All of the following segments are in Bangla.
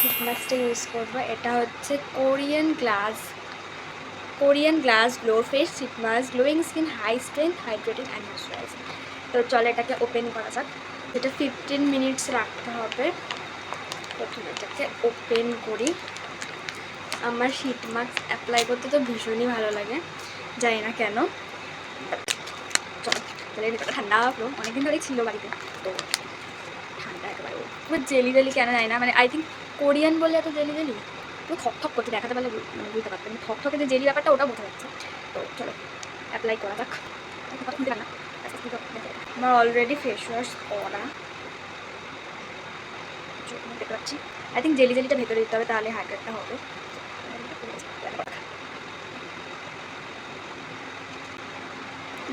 শীট মাস্কটা ইউজ করবো। এটা হচ্ছে Korean glass glow face sheet mask, glowing skin, high strength, hydrating and moisturising. তো চলো এটাকে ওপেন করা যাক। এটা 15 মিনিটস রাখতে হবে। প্রথমে এটাকে ওপেন করি। আমার শীট মাস্ক অ্যাপ্লাই করতে তো ভীষণই ভালো লাগে, জানি না কেন। চলো তাহলে এটা ঠান্ডা পুরো অনেকদিন ধরেই ছিল বাড়িতে, তো ঠান্ডা একেবারে পুরো জেলি জেলি কেন যায় না, মানে আই থিঙ্ক কোরিয়ান বলে এত জেলি জেলি, পুরো থকথক করতে দেখাতে পারলে মানে বুঝতে পারতেন থকথকে যে জেলি ব্যাপারটা ওটা বোঝা যাচ্ছে। তো চলো অ্যাপ্লাই করা যাক। খুলতে পার না, আমার অলরেডি ফেস ওয়াশ করা দেখতে পাচ্ছি। আই থিঙ্ক জেলি জেলিটা ভেতরে দিতে হবে, তাহলে হাইড্রেটটা হবে।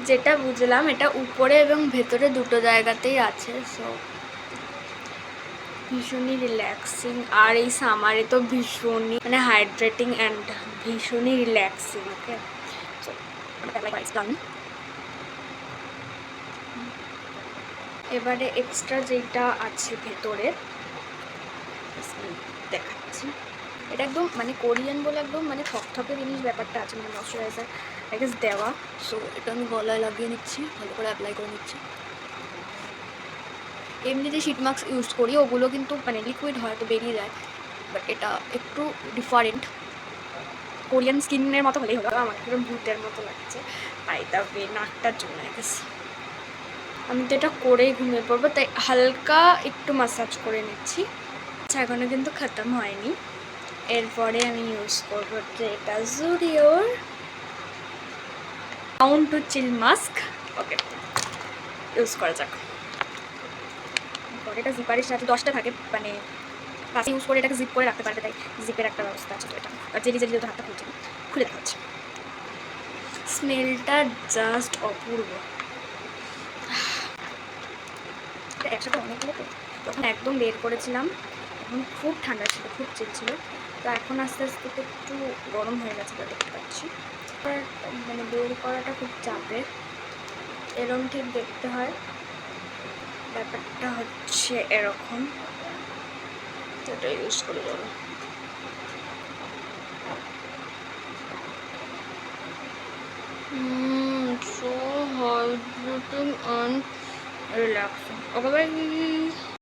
যেটা বুঝলাম এটা উপরে এবং ভেতরে দুটো জায়গাতেই আছে, সো ভীষণই রিল্যাক্সিং। আর এই সামারে তো ভীষণই মানে হাইড্রেটিং অ্যান্ড ভীষণই রিল্যাক্সিং। ওকে, সো এবারে এক্সট্রা যেটা আছে ভেতরে দেখাচ্ছি। এটা একদম মানে কোরিয়ান বলে একদম মানে থকথকে জিনিস ব্যাপারটা আছে, মানে ময়শ্চারাইজার আই গেস দেওয়া। সো এটা আমি গলায় লাগিয়ে নিচ্ছি, ভালো করে অ্যাপ্লাই করে নিচ্ছি। এমনি যে শীট মাস্ক ইউজ করি ওগুলো কিন্তু মানে লিকুইড হয়, তো বেরিয়ে যায়, বাট এটা একটু ডিফারেন্ট। কোরিয়ান স্কিনের মতো হলেই হলো, আমার পুরো ভূতের মতো লাগছে। বাই দ্য ওয়ে নাকটার জন্য আমি তো এটা করেই ঘুমিয়ে পড়বো, তাই হালকা একটু মাসাজ করে নিচ্ছি। আচ্ছা এখনও কিন্তু খতম হয়নি। এরপরে আমি ইউজ করবো এটা জুডিওর down to chill mask. Okay, use করা যাক। এটা জিপারের সাথে 10টা থাকে, মানে পাশে ইউজ করে এটাকে জিপ করে রাখতে পারবে, তাই জিপের একটা ব্যবস্থা আছে। তো এটা আর জেলি জেলি যেহেতু হাতটা খুলছে, খুলে দেখা হচ্ছে। স্মেলটা জাস্ট অপূর্ব। একসাথে অনেকগুলো, তো তখন একদম বের করেছিলাম তখন খুব ঠান্ডা ছিল, খুব চিল ছিল। তো এখন আস্তে আস্তে তো একটু গরম হয়ে গেছে, তো দেখতে পাচ্ছি। মানে বের করাটা খুব চাপের, এরকম ঠিক দেখতে হয়। ব্যাপারটা হচ্ছে এরকম, এটা ইউজ করে যাবো। So hydrating and relaxing. Okay, bye.